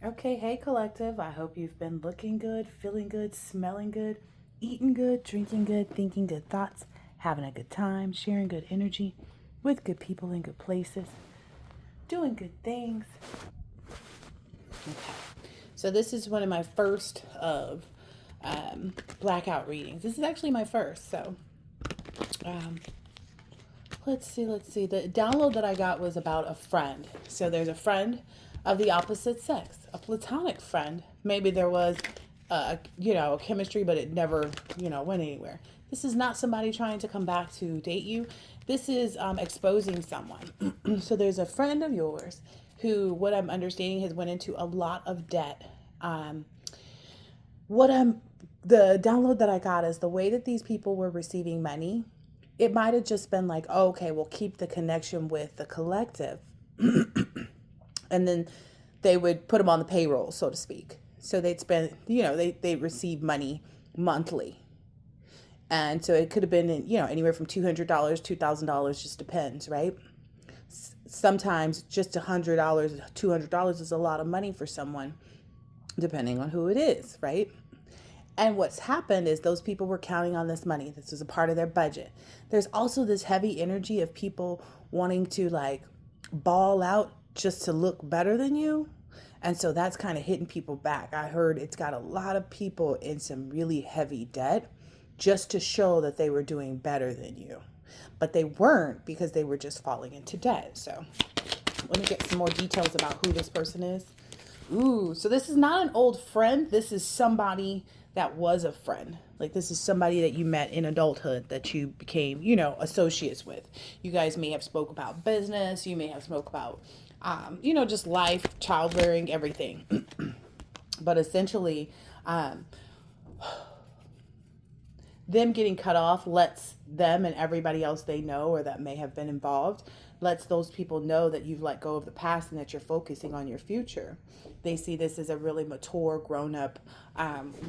Okay, hey collective. I hope you've been looking good, feeling good, smelling good, eating good, drinking good, thinking good thoughts, having a good time, sharing good energy with good people in good places, doing good things. Okay. So this is one of my first of blackout readings. This is actually my first. So um, let's see. The download that I got was about a friend. So there's a friend of the opposite sex, a platonic friend. Maybe there was, a chemistry, but it never, went anywhere. This is not somebody trying to come back to date you. This is exposing someone. So there's a friend of yours who, what I'm understanding, has went into a lot of debt. What I'm the download that I got is the way that these people were receiving money. It might have just been like, oh, okay, we'll keep the connection with the collective, and then they would put them on the payroll, so to speak. So they'd spend, they receive money monthly, and so it could have been, anywhere from $200, $2,000, just depends, right? Sometimes just $100, $200 is a lot of money for someone, depending on who it is, right? And what's happened is those people were counting on this money. This was a part of their budget. There's also this heavy energy of people wanting to like ball out just to look better than you. And so that's kind of hitting people back. I heard it's got a lot of people in some really heavy debt just to show that they were doing better than you. But they weren't, because they were just falling into debt. So let me get some more details about who this person is. Ooh, so this is not an old friend. This is somebody that was a friend. Like, this is somebody that you met in adulthood that you became, associates with. You guys may have spoke about business. You may have spoke about, just life, child rearing, everything. But essentially, um, them getting cut off lets them and everybody else they know or that may have been involved, lets those people know that you've let go of the past and that you're focusing on your future. They see this as a really mature, grown up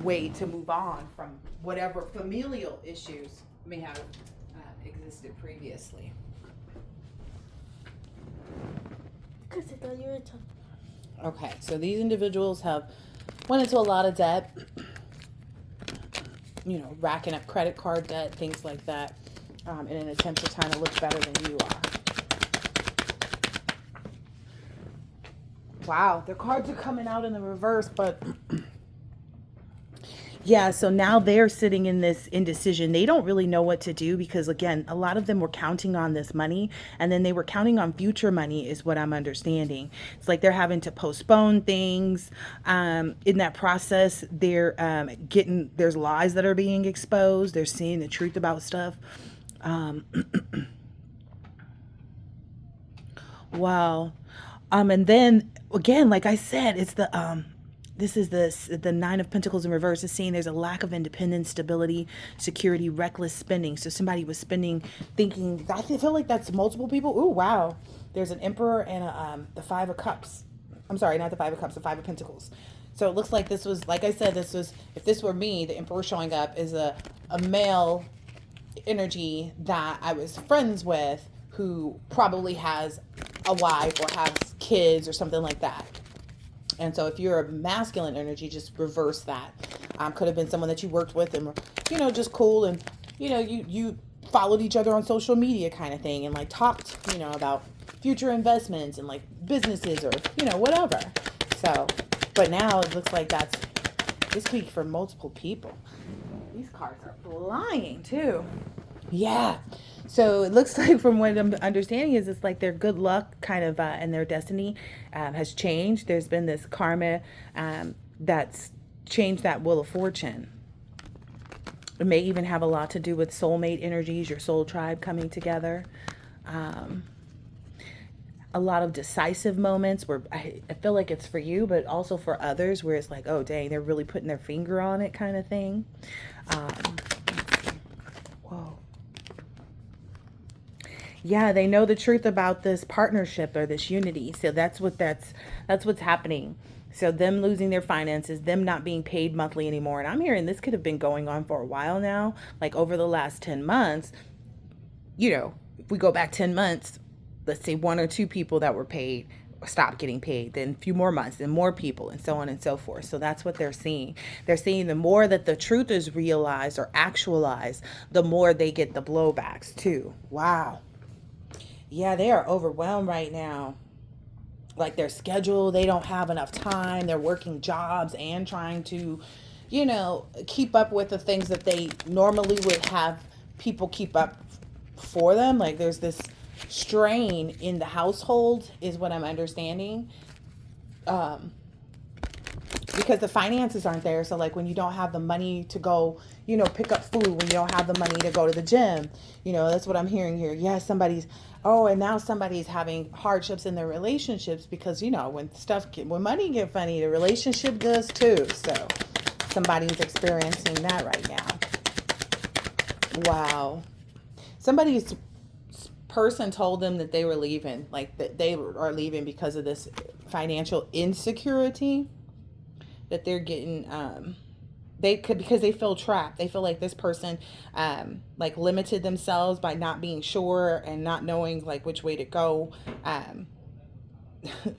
way to move on from whatever familial issues may have existed previously. Okay, so these individuals have went into a lot of debt, racking up credit card debt, things like that, in an attempt to kind of look better than you are. Wow, their cards are coming out in the reverse, but yeah, so now they're sitting in this indecision. They don't really know what to do because, again, a lot of them were counting on this money, and then they were counting on future money, is what I'm understanding. It's like they're having to postpone things. In that process, they're there's lies that are being exposed. They're seeing the truth about stuff. Um, wow. And then again, like I said, it's this is the Nine of Pentacles in reverse is saying there's a lack of independence, stability, security, reckless spending. So somebody was spending, thinking. I feel like that's multiple people. Ooh, wow. There's an Emperor and the Five of Cups. I'm sorry, not the Five of Cups, the Five of Pentacles. So it looks like this was, like I said, this was, if this were me, the Emperor showing up is a male energy that I was friends with who probably has a wife or has kids or something like that. And so if you're a masculine energy, just reverse that. Could have been someone that you worked with and, just cool. And, you followed each other on social media kind of thing and like talked, about future investments and like businesses or, whatever. So, but now it looks like this week for multiple people. These cards are flying too. Yeah. So it looks like, from what I'm understanding, is it's like their good luck kind of and their destiny has changed. There's been this karma that's changed that wheel of fortune. It may even have a lot to do with soulmate energies, your soul tribe coming together. Um, a lot of decisive moments where I feel like it's for you, but also for others, where it's like, oh, dang, they're really putting their finger on it kind of thing. Um, whoa. Yeah, they know the truth about this partnership or this unity. So that's what's happening. So them losing their finances, them not being paid monthly anymore. And I'm hearing this could have been going on for a while now, like over the last 10 months. If we go back 10 months, let's say one or two people that were paid stop getting paid, then a few more months, and more people, and so on and so forth. So that's what they're seeing. They're seeing the more that the truth is realized or actualized, the more they get the blowbacks too. Wow. Yeah, they are overwhelmed right now. Like their schedule, they don't have enough time. They're working jobs and trying to, keep up with the things that they normally would have people keep up for them. Like there's this strain in the household, is what I'm understanding. Um, because the finances aren't there. So like when you don't have the money to go, pick up food, when you don't have the money to go to the gym, that's what I'm hearing here. Yes, and now somebody's having hardships in their relationships because, when money get funny, the relationship does too. So somebody's experiencing that right now. Wow. Somebody's person told them that they were leaving, like that they are leaving because of this financial insecurity that they're getting. They could, because they feel trapped. They feel like this person like limited themselves by not being sure and not knowing like which way to go. um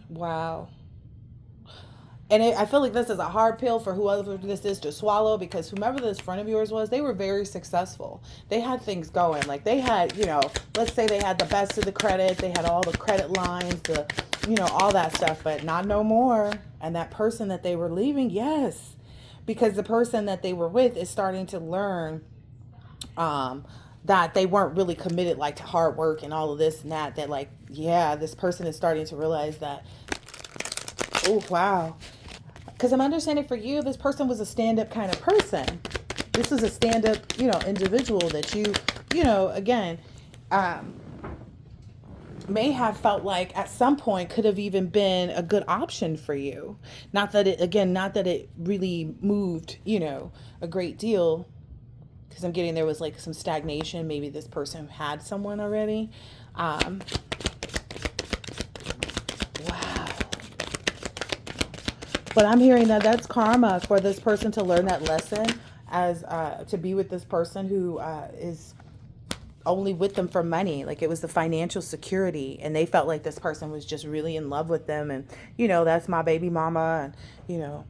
wow. And I feel like this is a hard pill for whoever this is to swallow, because whomever this friend of yours was, they were very successful. They had things going. Like they had, let's say they had the best of the credit. They had all the credit lines, all that stuff, but not no more. And that person that they were leaving, yes, because the person that they were with is starting to learn that they weren't really committed like to hard work and all of this and that. That like, yeah, this person is starting to realize that. Oh, wow. Because I'm understanding for you, this person was a stand-up kind of person. This is a stand-up, individual that again, um, may have felt like at some point could have even been a good option for you. Not that it really moved, a great deal, because I'm getting there was like some stagnation. Maybe this person had someone already. Wow. But I'm hearing that that's karma for this person to learn that lesson, as to be with this person who is only with them for money. Like it was the financial security, and they felt like this person was just really in love with them, and that's my baby mama, and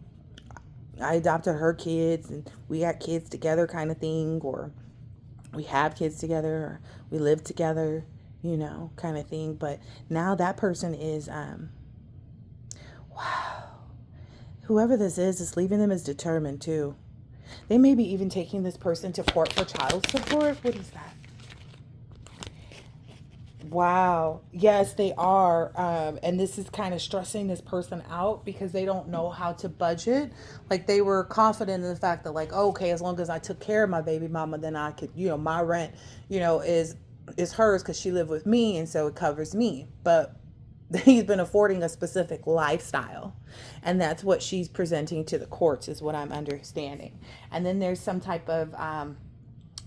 I adopted her kids, and we had kids together kind of thing, or we have kids together, or we live together, kind of thing. But now that person is wow. Whoever this is leaving them is determined too. They may be even taking this person to court for child support. What is that? Wow. Yes, they are. And this is kind of stressing this person out because they don't know how to budget. Like they were confident in the fact that like, oh, okay, as long as I took care of my baby mama, then I could, my rent, is hers because she lived with me, and so it covers me. But he's been affording a specific lifestyle, and that's what she's presenting to the courts, is what I'm understanding. And then there's some type of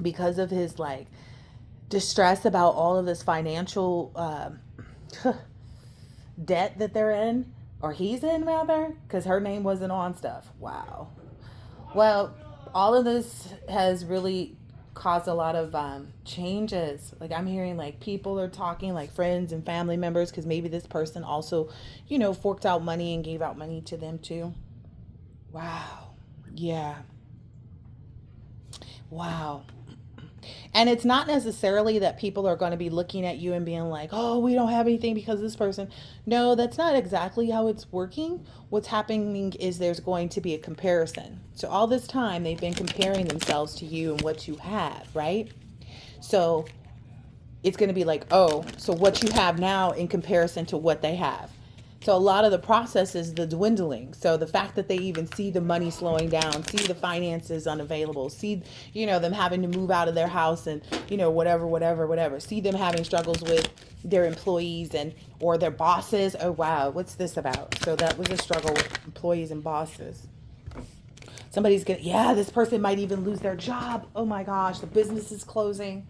because of his like distress about all of this financial debt that they're in, or he's in rather, because her name wasn't on stuff. Wow. Well, all of this has really caused a lot of changes. Like I'm hearing like people are talking, like friends and family members, because maybe this person also, forked out money and gave out money to them too. Wow. Yeah. Wow. And it's not necessarily that people are going to be looking at you and being like, oh, we don't have anything because of this person. No, that's not exactly how it's working. What's happening is there's going to be a comparison. So all this time they've been comparing themselves to you and what you have, right? So it's going to be like, oh, so what you have now in comparison to what they have. So a lot of the process is the dwindling. So the fact that they even see the money slowing down, see the finances unavailable, see, them having to move out of their house and, whatever. See them having struggles with their employees or their bosses. Oh, wow. What's this about? So that was a struggle with employees and bosses. This person might even lose their job. Oh my gosh, the business is closing.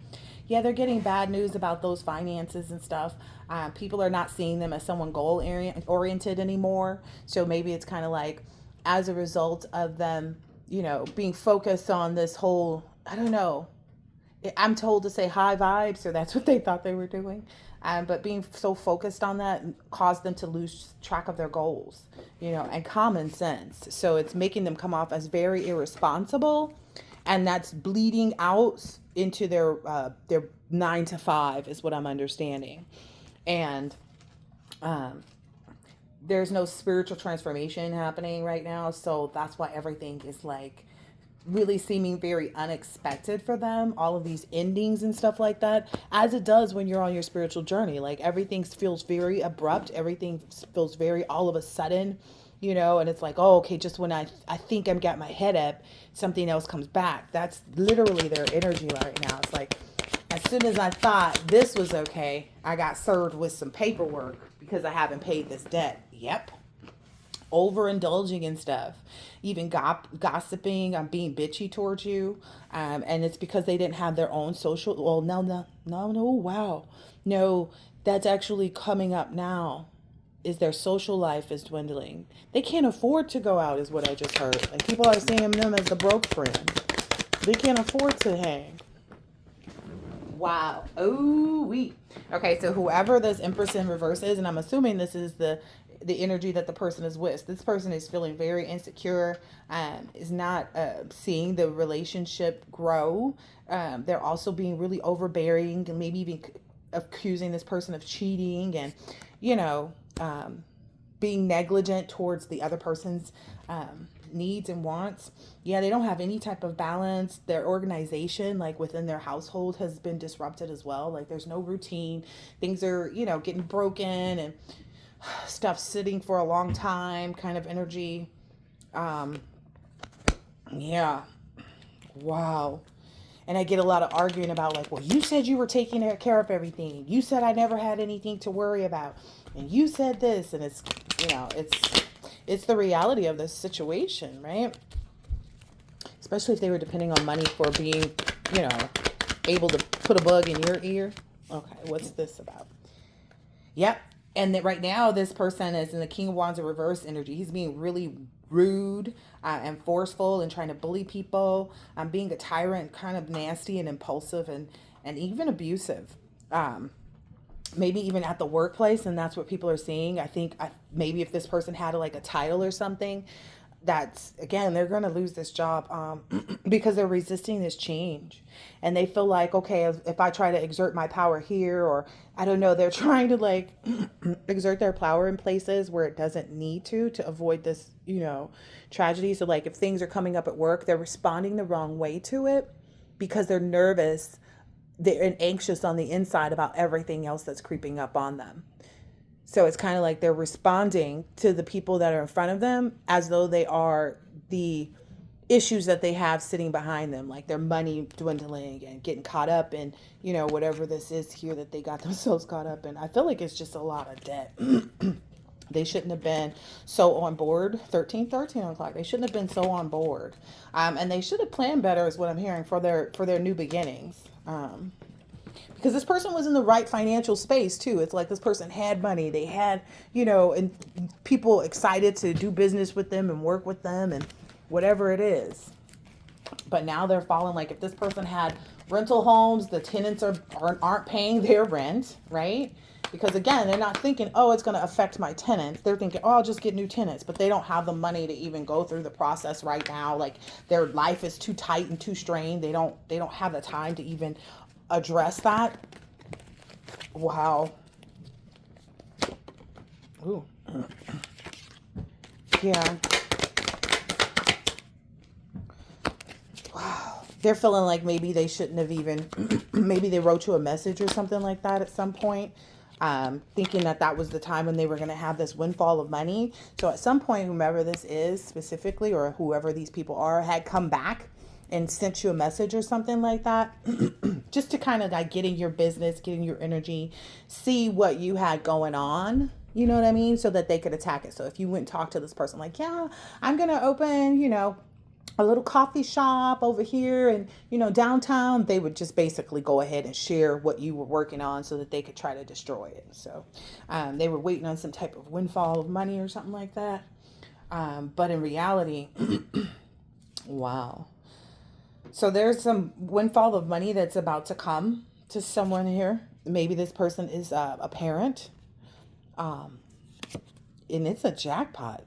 Yeah, they're getting bad news about those finances and stuff. People are not seeing them as someone goal oriented anymore. So maybe it's kind of like as a result of them, being focused on this whole, I don't know. I'm told to say high vibes, so that's what they thought they were doing. But being so focused on that caused them to lose track of their goals, and common sense. So it's making them come off as very irresponsible, and that's bleeding out into their 9 to 5 is what I'm understanding. And um, there's no spiritual transformation happening right now, so that's why everything is like really seeming very unexpected for them, all of these endings and stuff like that, as it does when you're on your spiritual journey. Like everything feels very abrupt, everything feels very all of a sudden, and it's like, oh, okay, just when I think I'm got my head up, something else comes back. That's literally their energy right now. It's like, as soon as I thought this was okay, I got served with some paperwork because I haven't paid this debt. Yep. Overindulging in stuff, even gossiping, I'm being bitchy towards you, and it's because they didn't have their own social. Well, no, no, no, no. Wow, no, that's actually coming up now. Is their social life is dwindling? They can't afford to go out, is what I just heard. Like people are seeing them as the broke friend. They can't afford to hang. Wow. Oh, we. Okay, so whoever this Empress in reverse is, and I'm assuming this is the energy that the person is with. This person is feeling very insecure, is not seeing the relationship grow. They're also being really overbearing and maybe even accusing this person of cheating and, you know, being negligent towards the other person's needs and wants. Yeah, they don't have any type of balance. Their organization, like within their household, has been disrupted as well. Like there's no routine. Things are, getting broken and stuff sitting for a long time kind of energy. Um, yeah. Wow. And I get a lot of arguing about like, well, you said you were taking care of everything. You said I never had anything to worry about. And you said this, and it's, it's the reality of this situation, right? Especially if they were depending on money for being, able to put a bug in your ear. Okay, what's this about? Yep. And that right now, this person is in the King of Wands in reverse energy. He's being really rude and forceful and trying to bully people. Being a tyrant, kind of nasty and impulsive and even abusive. Maybe even at the workplace, and that's what people are seeing. I think maybe if this person had like a title or something, that's again, they're going to lose this job because they're resisting this change, and they feel like, okay, if I try to exert my power here, or I don't know, they're trying to like exert their power in places where it doesn't need to avoid this, tragedy. So like if things are coming up at work, they're responding the wrong way to it because they're nervous, they're anxious on the inside about everything else that's creeping up on them. So it's kind of like they're responding to the people that are in front of them as though they are the issues that they have sitting behind them, like their money dwindling and getting caught up in, whatever this is here that they got themselves caught up in. I feel like it's just a lot of debt. They shouldn't have been so on board. 13 o'clock. They shouldn't have been so on board. And they should have planned better, is what I'm hearing, for their new beginnings. Because this person was in the right financial space too. It's like this person had money. They had, and people excited to do business with them and work with them and whatever it is. But now they're falling. Like if this person had rental homes, the tenants aren't paying their rent, right? Because again, they're not thinking, oh, it's going to affect my tenants. They're thinking, oh, I'll just get new tenants. But they don't have the money to even go through the process right now. Like their life is too tight and too strained. They don't have the time to even address that. Wow. Ooh. Yeah. Wow. They're feeling like maybe they shouldn't have even, maybe they wrote you a message or something like that at some point, thinking that was the time when they were going to have this windfall of money. So at some point, whomever this is specifically, or whoever these people are, had come back and sent you a message or something like that, just to kind of like get in your business, get in your energy, see what you had going on, you know what I mean? So that they could attack it. So if you went and talked to this person like, yeah, I'm going to open, a little coffee shop over here and, downtown, they would just basically go ahead and share what you were working on so that they could try to destroy it. So they were waiting on some type of windfall of money or something like that. But in reality, wow. So there's some windfall of money that's about to come to someone here. Maybe this person is a parent, um, and it's a jackpot.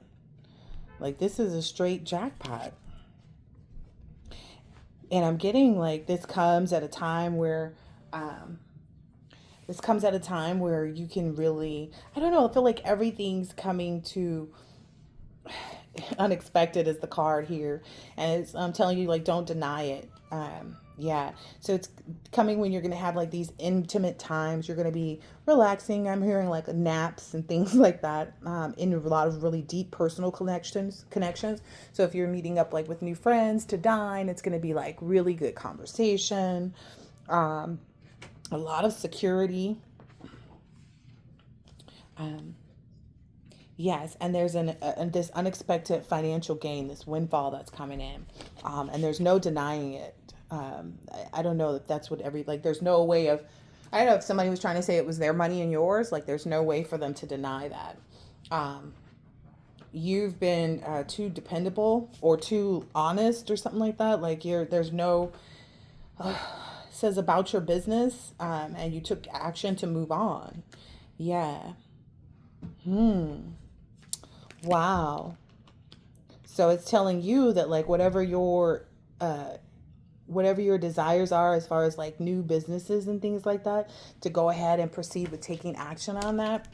Like this is a straight jackpot. And I'm getting like um, this comes at a time where you can really, I don't know, I feel like everything's coming to unexpected is the card here, and I'm telling you, like, don't deny it. Yeah, so it's coming when you're gonna have like these intimate times. You're gonna be relaxing. I'm hearing like naps and things like that. In a lot of really deep personal connections. So if you're meeting up like with new friends to dine, it's gonna be like really good conversation. Um, a lot of security. Um, Yes, and there's this unexpected financial gain, this windfall that's coming in, and there's no denying it. I don't know if that's what like. There's no way of. I don't know if somebody was trying to say it was their money and yours. Like, there's no way for them to deny that. Um, you've been too dependable or too honest or something like that. Like there's no says about your business, and you took action to move on. Yeah. Hmm. Wow. So it's telling you that like uh whatever your desires are as far as like new businesses and things like that, to go ahead and proceed with taking action on that.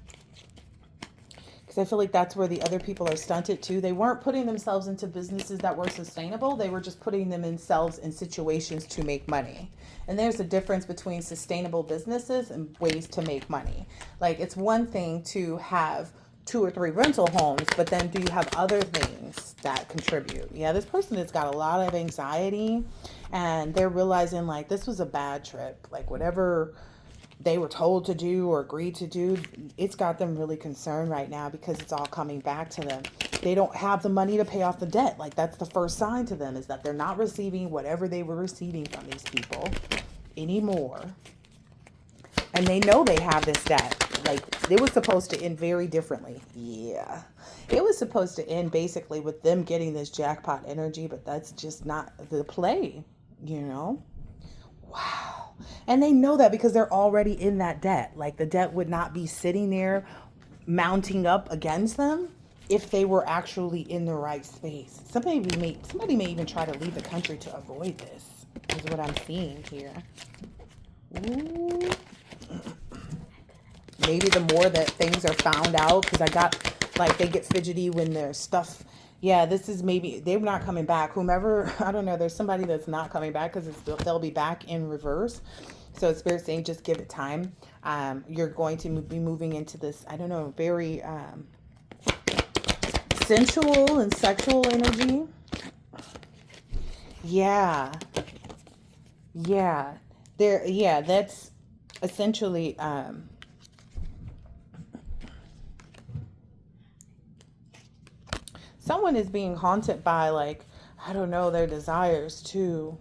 Because I feel like that's where the other people are stunted too. They weren't putting themselves into businesses that were sustainable. They were just putting themselves in situations to make money. And there's a difference between sustainable businesses and ways to make money. Like, it's one thing to have two or three rental homes, but then do you have other things that contribute? Yeah, this person has got a lot of anxiety, and they're realizing like this was a bad trip. Like, whatever they were told to do or agreed to do, it's got them really concerned right now because it's all coming back to them. They don't have the money to pay off the debt. Like, that's the first sign to them, is that they're not receiving whatever they were receiving from these people anymore. And they know they have this debt. Like, it was supposed to end very differently. Yeah. It was supposed to end basically with them getting this jackpot energy, but that's just not the play, you know? Wow. And they know that because they're already in that debt. Like, the debt would not be sitting there mounting up against them if they were actually in the right space. Somebody may even try to leave the country to avoid this, is what I'm seeing here. Ooh. Maybe the more that things are found out, because I got like they get fidgety when there's stuff. Yeah, this is maybe they're not coming back. Whomever, I don't know. There's somebody that's not coming back because they'll be back in reverse. So Spirit saying just give it time. You're going to be moving into this, I don't know, very sensual and sexual energy. Yeah, yeah. There. Yeah, that's essentially. Someone is being haunted by, like, I don't know, their desires too.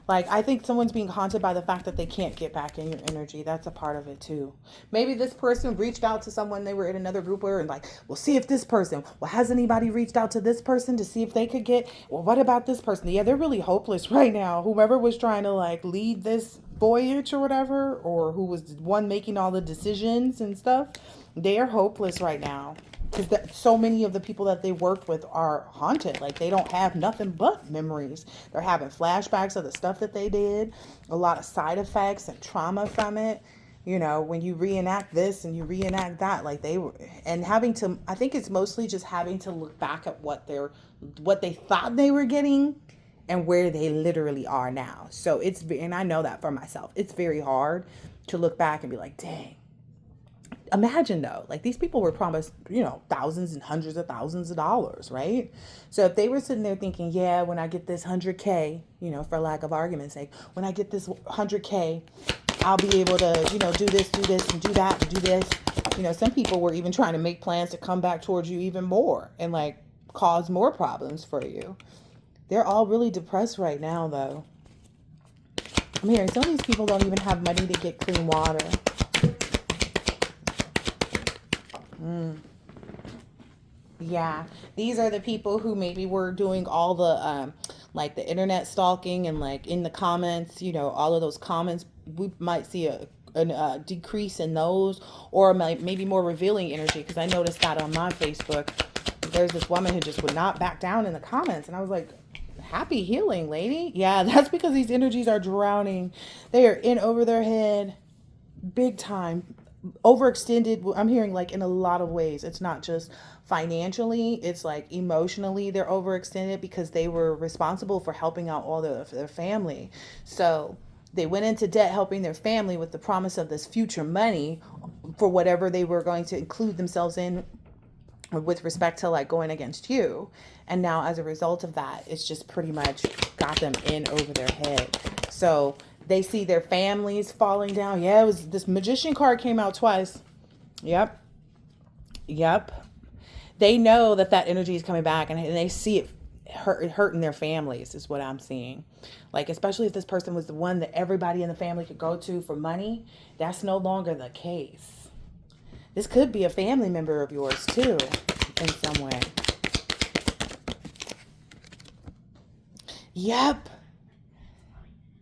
Like, I think someone's being haunted by the fact that they can't get back in your energy. That's a part of it too. Maybe this person reached out to someone, they were in another group where, and like, well, see if this person, well, has anybody reached out to this person to see if they could get, well, what about this person? Yeah, they're really hopeless right now. Whoever was trying to like lead this voyage or whatever, or who was the one making all the decisions and stuff, they are hopeless right now because so many of the people that they worked with are haunted. Like, they don't have nothing but memories. They're having flashbacks of the stuff that they did, a lot of side effects and trauma from it. You know, when you reenact this and you reenact that, like they were, and having to, I think it's mostly just having to look back at what they thought they were getting and where they literally are now. So and I know that for myself, it's very hard to look back and be like, dang. Imagine though, like, these people were promised, thousands and hundreds of thousands of dollars, right? So if they were sitting there thinking, yeah, when I get this 100K, for lack of argument's sake, when I get this 100K, I'll be able to, do this and do that and do this. Some people were even trying to make plans to come back towards you even more and like cause more problems for you. They're all really depressed right now though. I'm hearing some of these people don't even have money to get clean water. Yeah, these are the people who maybe were doing all the like the internet stalking and like in the comments, all of those comments. We might see a decrease in those, or maybe more revealing energy. Because I noticed that on my Facebook, there's this woman who just would not back down in the comments, and I was like, happy healing, lady. Yeah, that's because these energies are drowning. They are in over their head big time, overextended. I'm hearing like in a lot of ways. It's not just financially, it's like emotionally they're overextended because they were responsible for helping out all their family. So they went into debt helping their family with the promise of this future money for whatever they were going to include themselves in with respect to like going against you. And now as a result of that, it's just pretty much got them in over their head. So they see their families falling down. Yeah, it was this magician card came out twice. Yep. Yep. They know that that energy is coming back, and they see it hurting their families is what I'm seeing. Like, especially if this person was the one that everybody in the family could go to for money, that's no longer the case. This could be a family member of yours too, in some way. Yep.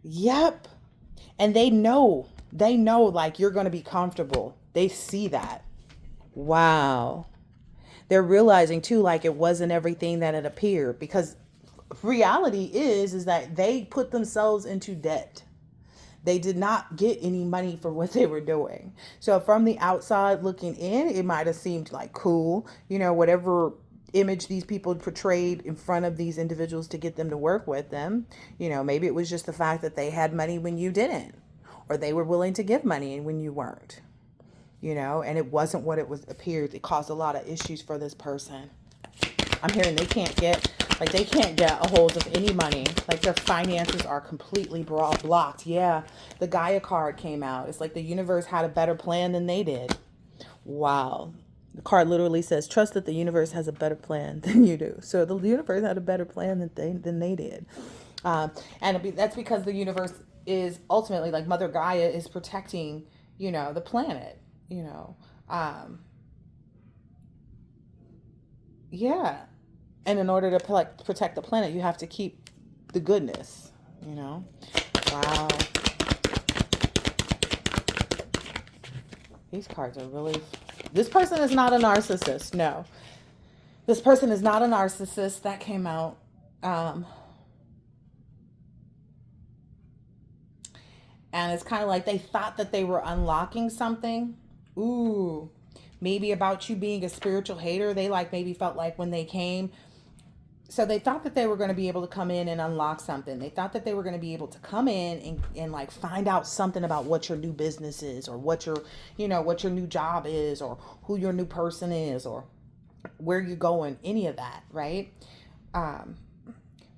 Yep. And they know like you're going to be comfortable. They see that. Wow. They're realizing too, like it wasn't everything that it appeared, because reality is that they put themselves into debt. They did not get any money for what they were doing. So from the outside looking in, it might have seemed like cool, whatever image these people portrayed in front of these individuals to get them to work with them. Maybe it was just the fact that they had money when you didn't, or they were willing to give money when you weren't. And it wasn't what it was appeared. It caused a lot of issues for this person. I'm hearing they can't get a hold of any money. Like their finances are completely blocked. Yeah, the Gaia card came out. It's like the universe had a better plan than they did. Wow. The card literally says, trust that the universe has a better plan than you do. So the universe had a better plan than they did. That's because the universe is ultimately, like Mother Gaia is protecting, the planet. Yeah. And in order to protect the planet, you have to keep the goodness, Wow. These cards are really... This person is not a narcissist. No. This person is not a narcissist. That came out. And it's kind of like they thought that they were unlocking something. Ooh, maybe about you being a spiritual hater. They maybe felt like when they came, so they thought that they were going to be able to come in and unlock something. They thought that they were going to be able to come in and like find out something about what your new business is, or what your new job is, or who your new person is, or where you're going, any of that. Right.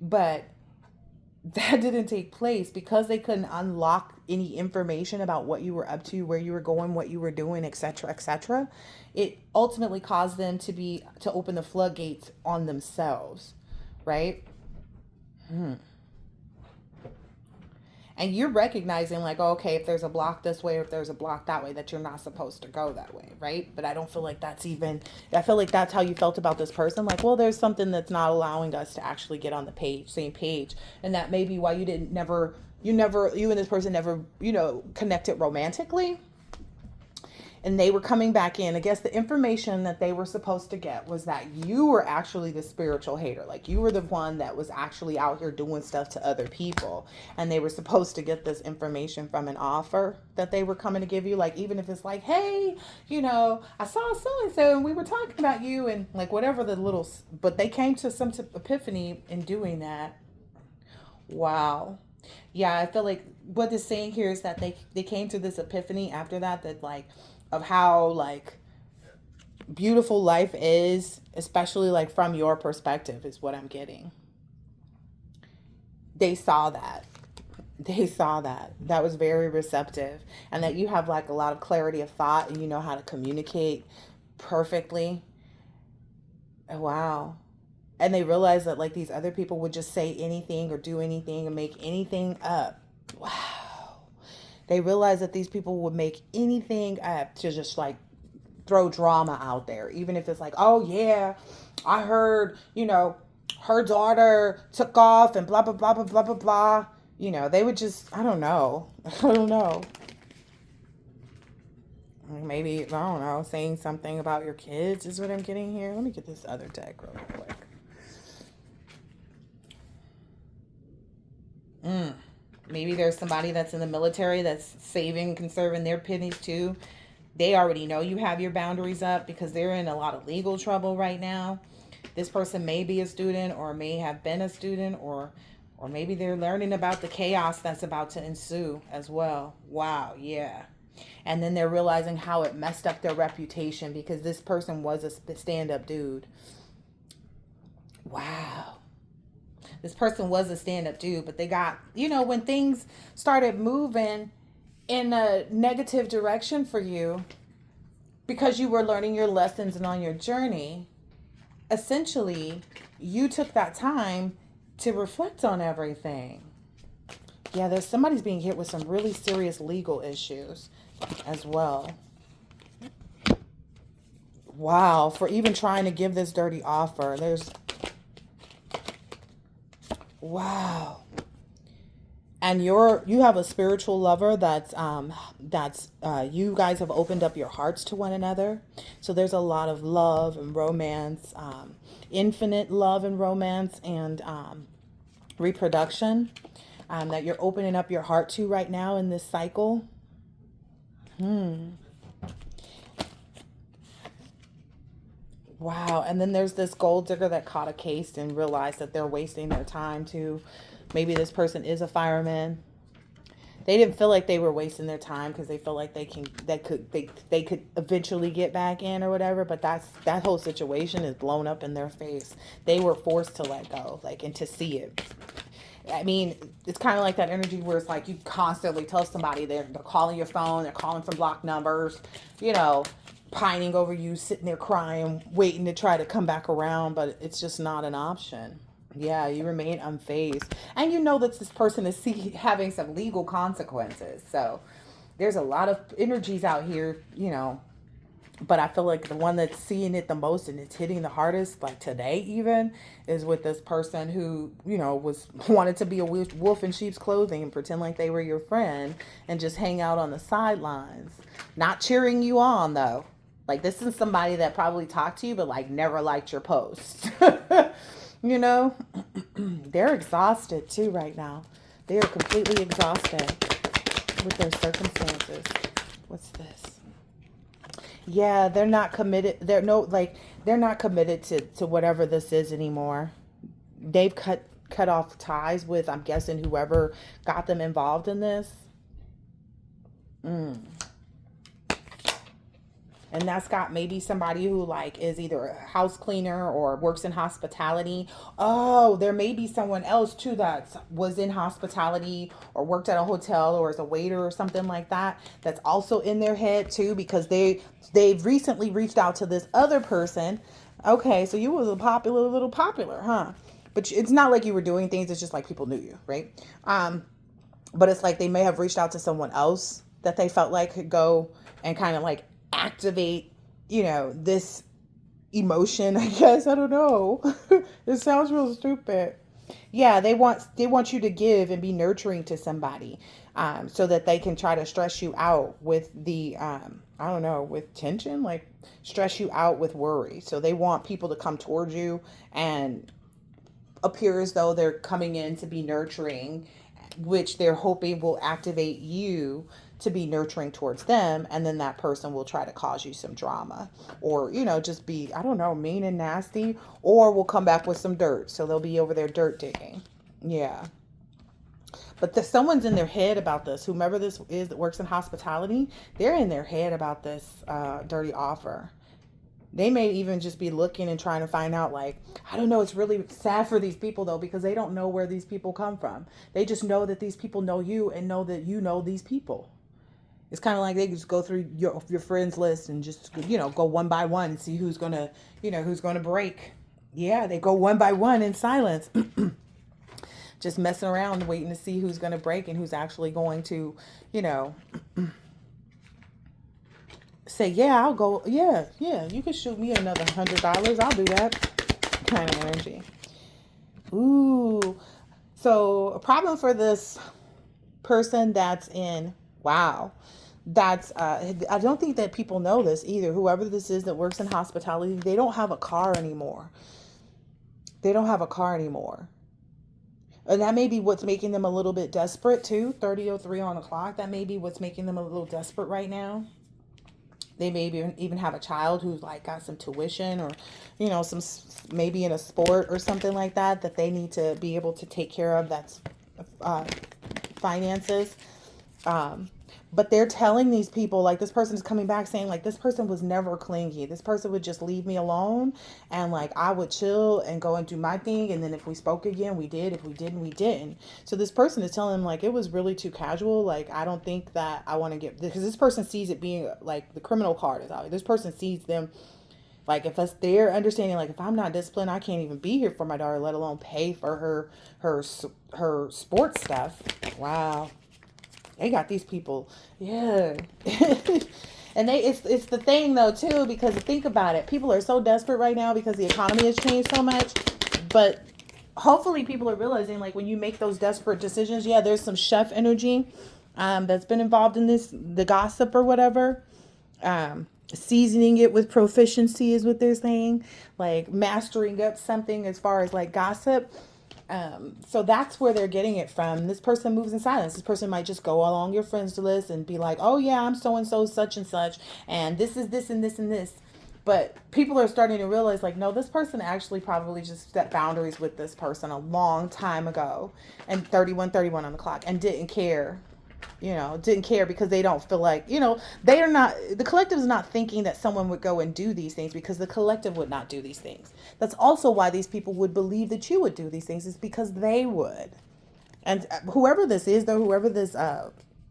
But that didn't take place because they couldn't unlock any information about what you were up to, where you were going, what you were doing, etc., etc. It ultimately caused them to open the floodgates on themselves, right? And you're recognizing like, oh, okay, if there's a block this way, or if there's a block that way, that you're not supposed to go that way, right? But I don't feel like I feel like that's how you felt about this person. Like, well, there's something that's not allowing us to actually get on the same page. And that may be why you and this person never, connected romantically. And they were coming back in. I guess the information that they were supposed to get was that you were actually the spiritual hater. Like you were the one that was actually out here doing stuff to other people. And they were supposed to get this information from an offer that they were coming to give you. Like, even if it's like, hey, I saw so-and-so and we were talking about you, and like whatever but they came to some epiphany in doing that. Wow. Yeah, I feel like what it's saying here is that they came to this epiphany after that like, of how like beautiful life is, especially like from your perspective, is what I'm getting. They saw that. That was very receptive, and that you have like a lot of clarity of thought, and you know how to communicate perfectly. Wow. And they realized that like these other people would just say anything or do anything and make anything up. Wow. They realized that these people would make anything up to just like throw drama out there. Even if it's like, oh yeah, I heard, her daughter took off and blah, blah, blah, blah, blah, blah, blah. They would just, I don't know. Maybe, I don't know, saying something about your kids is what I'm getting here. Let me get this other deck real quick. Maybe there's somebody that's in the military that's saving, conserving their pennies too. They already know you have your boundaries up because they're in a lot of legal trouble right now. This person may be a student or may have been a student, or maybe they're learning about the chaos that's about to ensue as well. Wow, yeah. And then they're realizing how it messed up their reputation because this person was a stand-up dude. Wow. This person was a stand-up dude, but they got, when things started moving in a negative direction for you because you were learning your lessons and on your journey, essentially you took that time to reflect on everything. Yeah, there's somebody's being hit with some really serious legal issues as well. Wow, for even trying to give this dirty offer. Wow. And you have a spiritual lover that's you guys have opened up your hearts to one another. So there's a lot of love and romance, infinite love and romance, and reproduction that you're opening up your heart to right now in this cycle. Wow. And then there's this gold digger that caught a case and realized that they're wasting their time too. Maybe this person is a fireman. They didn't feel like they were wasting their time because they feel like they could eventually get back in or whatever, but that whole situation is blown up in their face. They were forced to let go, like, and to see it. I mean, it's kind of like that energy where it's like you constantly tell somebody they're calling your phone, they're calling from blocked numbers, pining over you, sitting there crying, waiting to try to come back around, but it's just not an option. Yeah, you remain unfazed. And you know that this person is having some legal consequences. So there's a lot of energies out here, but I feel like the one that's seeing it the most and it's hitting the hardest, like today even, is with this person who, was wanted to be a wolf in sheep's clothing and pretend like they were your friend and just hang out on the sidelines. Not cheering you on, though. Like, this is somebody that probably talked to you, but, like, never liked your post. They're exhausted, too, right now. They are completely exhausted with their circumstances. What's this? Yeah, they're not committed. They're not committed to whatever this is anymore. They've cut off ties with, I'm guessing, whoever got them involved in this. And that's got maybe somebody who like is either a house cleaner or works in hospitality. Oh, there may be someone else too that was in hospitality or worked at a hotel or as a waiter or something like that. That's also in their head too, because they've recently reached out to this other person. Okay, so you was a little popular, huh? But it's not like you were doing things. It's just like people knew you, right? But it's like they may have reached out to someone else that they felt like could go and kind of like activate, this emotion, I guess. I don't know. It sounds real stupid. Yeah, they want you to give and be nurturing to somebody, so that they can try to stress you out with the I don't know, with tension, like stress you out with worry. So they want people to come towards you and appear as though they're coming in to be nurturing, which they're hoping will activate you to be nurturing towards them, and then that person will try to cause you some drama, or just be, I don't know, mean and nasty, or will come back with some dirt, so they'll be over there dirt digging. Yeah. But someone's in their head about this. Whomever this is that works in hospitality, they're in their head about this dirty offer. They may even just be looking and trying to find out, like, I don't know, it's really sad for these people, though, because they don't know where these people come from. They just know that these people know you and know that you know these people. It's kind of like they just go through your friends list and just, go one by one and see who's going to, who's going to break. Yeah, they go one by one in silence. Just messing around, waiting to see who's going to break and who's actually going to, say, yeah, I'll go. Yeah, you can shoot me another $100. I'll do that kind of energy. Ooh. So a problem for this person that's in, wow, That's I don't think that people know this either. Whoever this is that works in hospitality, they don't have a car anymore. They don't have a car anymore. And that may be what's making them a little bit desperate too. 30:03 on the clock. That may be what's making them a little desperate right now. They maybe even have a child who's like got some tuition, or some maybe in a sport or something like that that they need to be able to take care of. That's uh, finances. um, but they're telling these people, like, this person is coming back saying, like, this person was never clingy, this person would just leave me alone, and like I would chill and go and do my thing, and then if we spoke again we did, if we didn't we didn't. So this person is telling them, like, it was really too casual, like I don't think that I want to get, because this person sees it being like the criminal card is out. This person sees them, like, if us they're understanding, like, if I'm not disciplined, I can't even be here for my daughter, let alone pay for her sports stuff. Wow. They got these people. Yeah. And it's the thing though too, because think about it. People are so desperate right now because the economy has changed so much. But hopefully people are realizing, like, when you make those desperate decisions, yeah, there's some chef energy that's been involved in this, the gossip or whatever. Seasoning it with proficiency is what they're saying, like mastering up something as far as like gossip. So that's where they're getting it from. This person moves in silence. This person might just go along your friends list and be like, oh yeah, I'm so and so such and such, and this is this and this and this. But people are starting to realize, like, no, this person actually probably just set boundaries with this person a long time ago, and 31:31 on the clock, and didn't care. Didn't care because they don't feel like, they are not, the collective is not thinking that someone would go and do these things, because the collective would not do these things. That's also why these people would believe that you would do these things, is because they would. And whoever this is, though, whoever this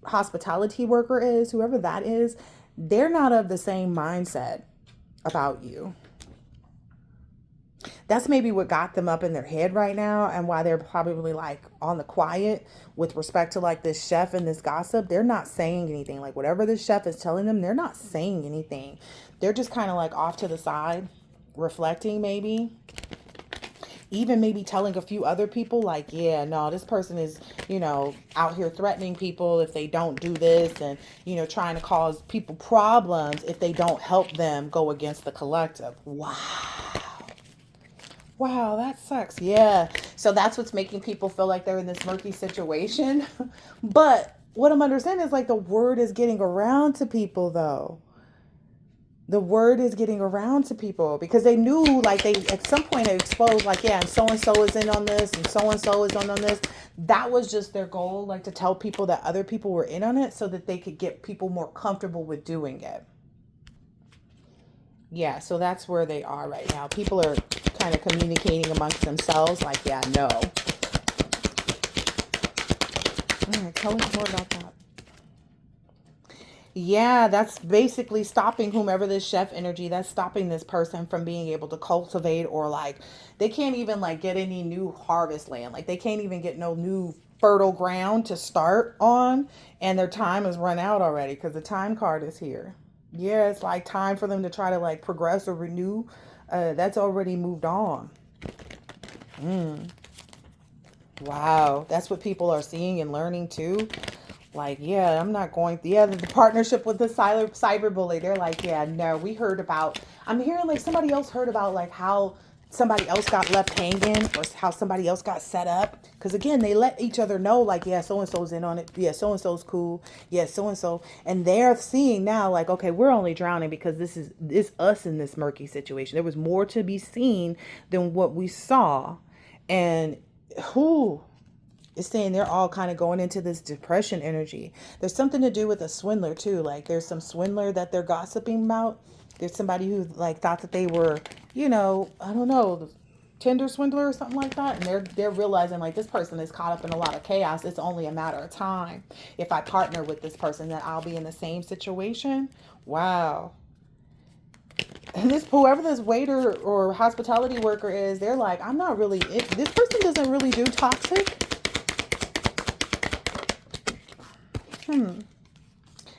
hospitality worker is, whoever that is, they're not of the same mindset about you. That's maybe what got them up in their head right now, and why they're probably like on the quiet with respect to like this chef and this gossip. They're not saying anything. Like, whatever this chef is telling them, they're not saying anything. They're just kind of like off to the side, reflecting, maybe even maybe telling a few other people, like, yeah, no, this person is, out here threatening people if they don't do this, and, trying to cause people problems if they don't help them go against the collective. Wow. Wow, that sucks. Yeah. So that's what's making people feel like they're in this murky situation. But what I'm understanding is, like, the word is getting around to people, though. The word is getting around to people, because they knew, like, they at some point they exposed, like, yeah, and so is in on this, and so is on this. That was just their goal, like, to tell people that other people were in on it, so that they could get people more comfortable with doing it. Yeah, so that's where they are right now. People are kind of communicating amongst themselves, like, yeah, no. All right, tell us more about that. Yeah, that's basically stopping whomever this chef energy, that's stopping this person from being able to cultivate, or like they can't even like get any new harvest land. Like, they can't even get no new fertile ground to start on, and their time has run out already because the time card is here. Yeah, it's like time for them to try to like progress or renew. That's already moved on. Mm. Wow, that's what people are seeing and learning too. Like, yeah, I'm not going. Yeah, the partnership with the cyber bully. They're like, yeah, no, we heard about. I'm hearing like somebody else heard about like how somebody else got left hanging, or how somebody else got set up. Because again, they let each other know, like, yeah, so and so's in on it. Yeah, so and so's cool. Yeah, so and so, and they're seeing now, like, okay, we're only drowning because this us in this murky situation. There was more to be seen than what we saw, and who. It's saying they're all kind of going into this depression energy. There's something to do with a swindler too. Like, there's some swindler that they're gossiping about. There's somebody who like thought that they were, I don't know, Tinder swindler or something like that. And they're realizing, like, this person is caught up in a lot of chaos. It's only a matter of time. If I partner with this person, that I'll be in the same situation. Wow. And this, whoever this waiter or hospitality worker is, they're like, I'm not really, this person doesn't really do toxic.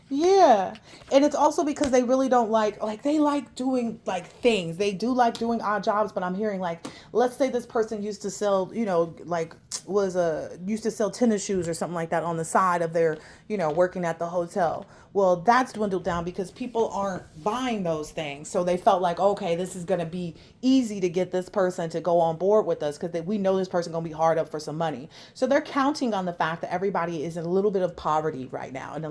Yeah. And it's also because they really don't like they like doing like things. They do like doing odd jobs, but I'm hearing like, let's say this person used to sell, like used to sell tennis shoes or something like that on the side of their, working at the hotel. Well, that's dwindled down because people aren't buying those things. So they felt like, okay, this is going to be easy to get this person to go on board with us because we know this person going to be hard up for some money. So they're counting on the fact that everybody is in a little bit of poverty right now and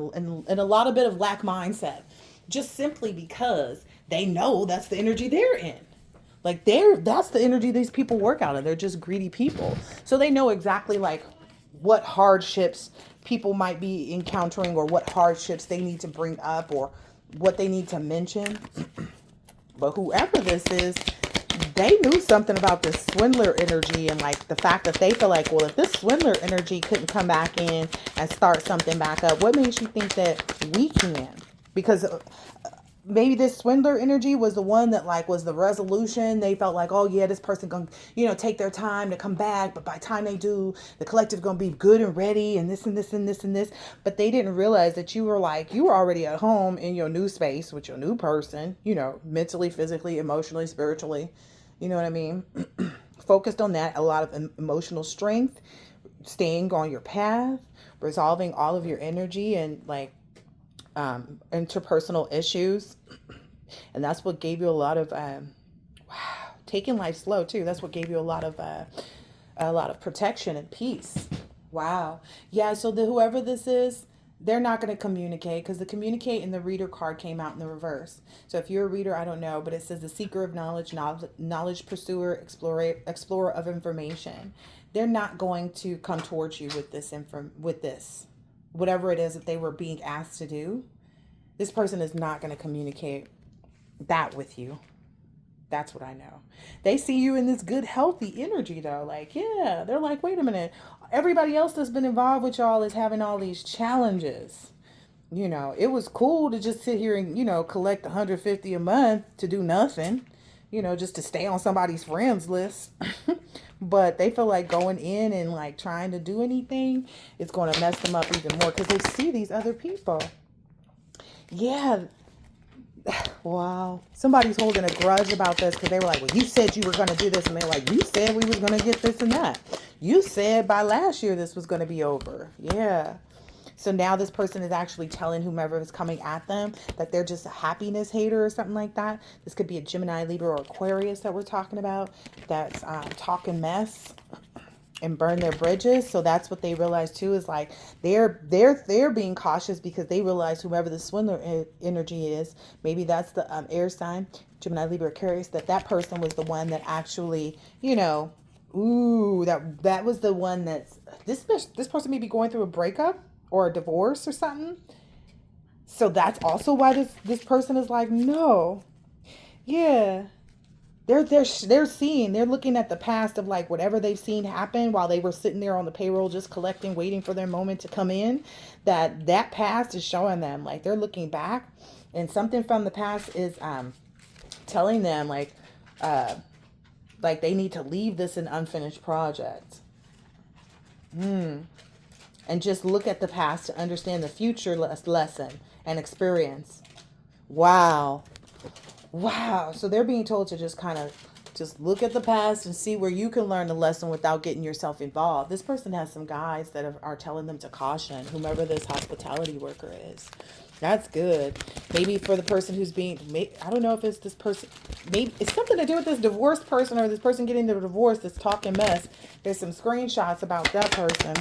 a lot of bit of lack mindset, just simply because they know that's the energy they're in. Like that's the energy these people work out of. They're just greedy people. So they know exactly like what hardships people might be encountering or what hardships they need to bring up or what they need to mention. But whoever this is, they knew something about this swindler energy and like the fact that they feel like, well, if this swindler energy couldn't come back in and start something back up, what makes you think that we can? Because maybe this swindler energy was the one that like was the resolution. They felt like, oh yeah, this person gonna, take their time to come back. But by the time they do, the collective gonna be good and ready and this and this and this and this. But they didn't realize that you were already at home in your new space with your new person, mentally, physically, emotionally, spiritually. You know what I mean? Focused on that, a lot of emotional strength, staying on your path, resolving all of your energy and like interpersonal issues. And that's what gave you a lot of taking life slow too. That's what gave you a lot of protection and peace. Wow. Yeah, so whoever this is, they're not going to communicate because the communicate in the reader card came out in the reverse. So if you're a reader, I don't know, but it says the seeker of knowledge pursuer, explorer of information. They're not going to come towards you with this whatever it is that they were being asked to do. This person is not going to communicate that with you. That's what I know. They see you in this good, healthy energy though. Like, yeah, they're like, wait a minute. Everybody else that's been involved with y'all is having all these challenges. It was cool to just sit here and, collect $150 a month to do nothing, just to stay on somebody's friends list. But they feel like going in and like trying to do anything is going to mess them up even more because they see these other people. Yeah. Wow. Somebody's holding a grudge about this because they were like, well, you said you were going to do this. And they're like, you said we was going to get this and that. You said by last year this was going to be over. Yeah. So now this person is actually telling whomever is coming at them that they're just a happiness hater or something like that. This could be a Gemini, Libra, or Aquarius that we're talking about that's talking mess and burn their bridges. So that's what they realize too, is like they're being cautious because they realize whoever the swindler energy is, maybe that's the air sign, Gemini, Libra, Aquarius, that person was the one that actually, that was the one that's this person may be going through a breakup or a divorce or something. So that's also why this person is like, no. Yeah. They're looking at the past of like whatever they've seen happen while they were sitting there on the payroll just collecting, waiting for their moment to come in. That past is showing them like they're looking back and something from the past is telling them like they need to leave this an unfinished project. And just look at the past to understand the future lesson and experience. Wow. So they're being told to just kind of just look at the past and see where you can learn the lesson without getting yourself involved. This person has some guys that are telling them to caution whomever this hospitality worker is. That's good. Maybe for the person who's I don't know if it's this person. Maybe it's something to do with this divorced person or this person getting the divorce that's talking mess. There's some screenshots about that person.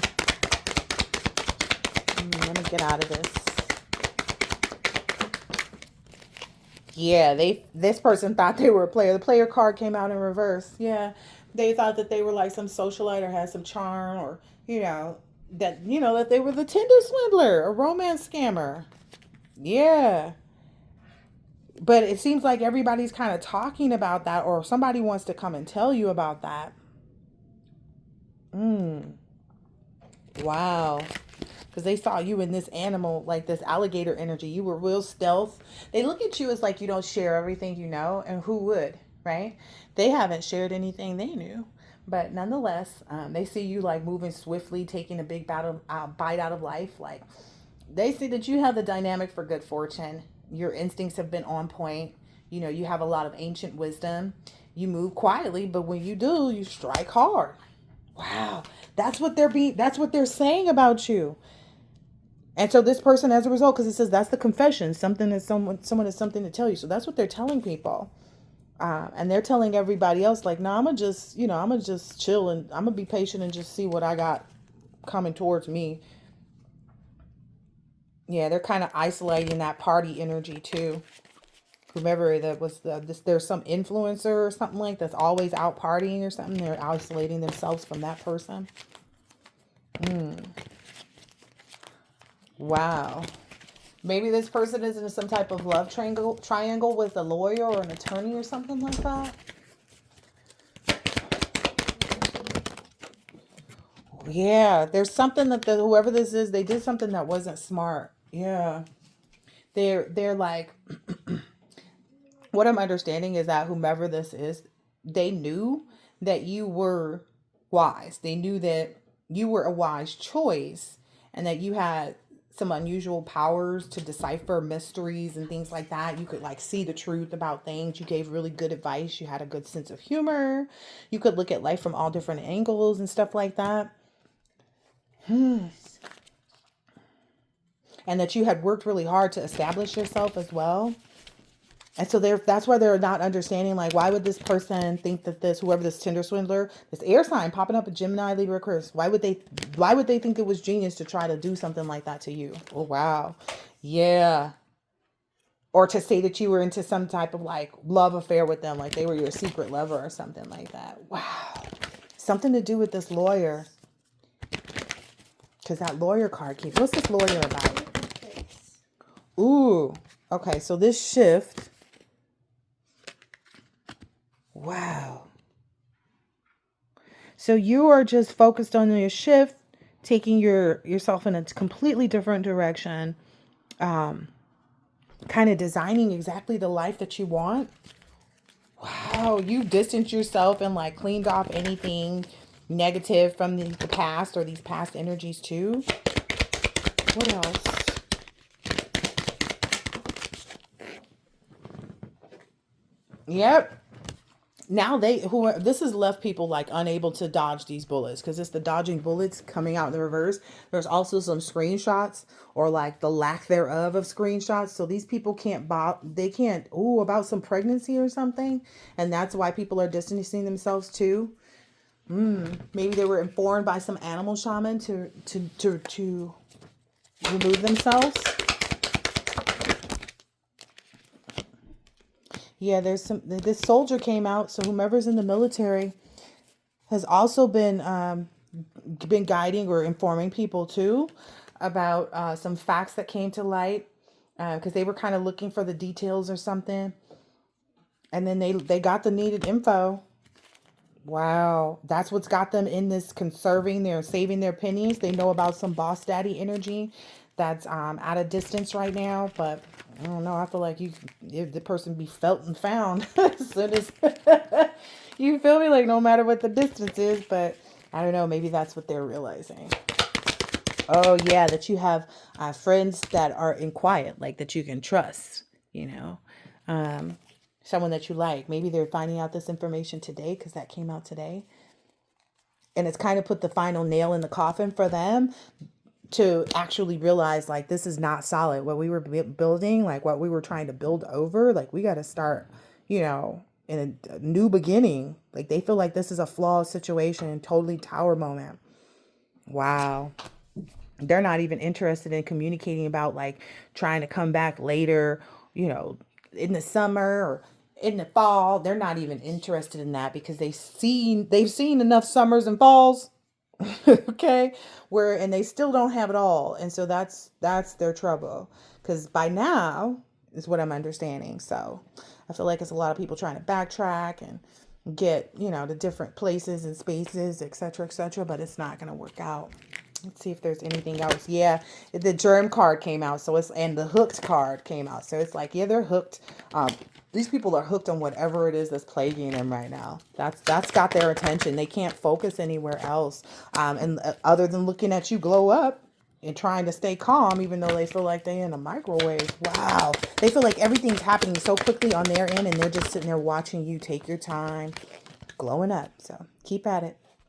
Let me get out of this. Yeah, this person thought they were a player. The player card came out in reverse. Yeah, they thought that they were like some socialite or had some charm or, that they were the Tinder swindler, a romance scammer. Yeah. But it seems like everybody's kind of talking about that or somebody wants to come and tell you about that. Wow. Because they saw you in this animal, like this alligator energy. You were real stealth. They look at you as like you don't share everything you know, and who would, right? They haven't shared anything they knew. But nonetheless, they see you like moving swiftly, taking a big bite out of life. Like they see that you have the dynamic for good fortune. Your instincts have been on point. You have a lot of ancient wisdom. You move quietly, but when you do, you strike hard. Wow. That's what they're saying about you. And so this person, as a result, because it says that's the confession, something is someone has something to tell you. So that's what they're telling people. And they're telling everybody else, like, nah, I'm gonna just chill and I'm gonna be patient and just see what I got coming towards me. Yeah, they're kind of isolating that party energy too. Whomever that was there's some influencer or something like that's always out partying or something. They're isolating themselves from that person. Wow. Maybe this person is in some type of love triangle with a lawyer or an attorney or something like that. Yeah, there's something that whoever this is, they did something that wasn't smart. Yeah. They're like, what I'm understanding is that whomever this is, they knew that you were wise. They knew that you were a wise choice and that you had some unusual powers to decipher mysteries and things like that. You could like see the truth about things. You gave really good advice. You had a good sense of humor. You could look at life from all different angles and stuff like that. And that you had worked really hard to establish yourself as well. And so that's why they're not understanding, like, why would this person think that whoever this Tinder swindler, this air sign popping up a Gemini, Libra, Aquarius, why would they think it was genius to try to do something like that to you? Oh, wow. Yeah. Or to say that you were into some type of like love affair with them, like they were your secret lover or something like that. Wow. Something to do with this lawyer. Because that lawyer card keeps, what's this lawyer about? Ooh. Okay, so this shift. Wow. So you are just focused on your shift, taking yourself in a completely different direction, kind of designing exactly the life that you want. Wow, you distanced yourself and like cleaned off anything negative from the past or these past energies too. What else? Yep. Now this has left people like unable to dodge these bullets because it's the dodging bullets coming out in the reverse. There's also some screenshots or like the lack thereof of screenshots. So these people they can't, about some pregnancy or something. And that's why people are distancing themselves too. Maybe they were informed by some animal shaman to remove themselves. Yeah, this soldier came out, so whomever's in the military has also been guiding or informing people too about some facts that came to light because they were kind of looking for the details or something, and then they got the needed info. Wow, that's what's got them in this saving their pennies. They know about some boss daddy energy that's at a distance right now, but I don't know. I feel like the person be felt and found as soon as you feel me, like no matter what the distance is, but I don't know. Maybe that's what they're realizing. Oh yeah, that you have friends that are in quiet, like that you can trust. You know, someone that you like. Maybe they're finding out this information today because that came out today. And it's kind of put the final nail in the coffin for them to actually realize like this is not solid. What we were building, like what we were trying to build over, like we got to start, in a new beginning. Like they feel like this is a flawed situation, totally tower moment. Wow. They're not even interested in communicating about like trying to come back later, in the summer or in the fall. They're not even interested in that because they've seen enough summers and falls. Okay, and they still don't have it all, and so that's their trouble because by now is what I'm understanding. So I feel like it's a lot of people trying to backtrack and get to different places and spaces, etc., but it's not going to work out. Let's see if there's anything else. Yeah, the germ card came out, and the hooked card came out. So it's like, yeah, they're hooked. These people are hooked on whatever it is that's plaguing them right now. That's got their attention. They can't focus anywhere else. And other than looking at you glow up and trying to stay calm, even though they feel like they're in a microwave. Wow. They feel like everything's happening so quickly on their end, and they're just sitting there watching you take your time, glowing up. So keep at it.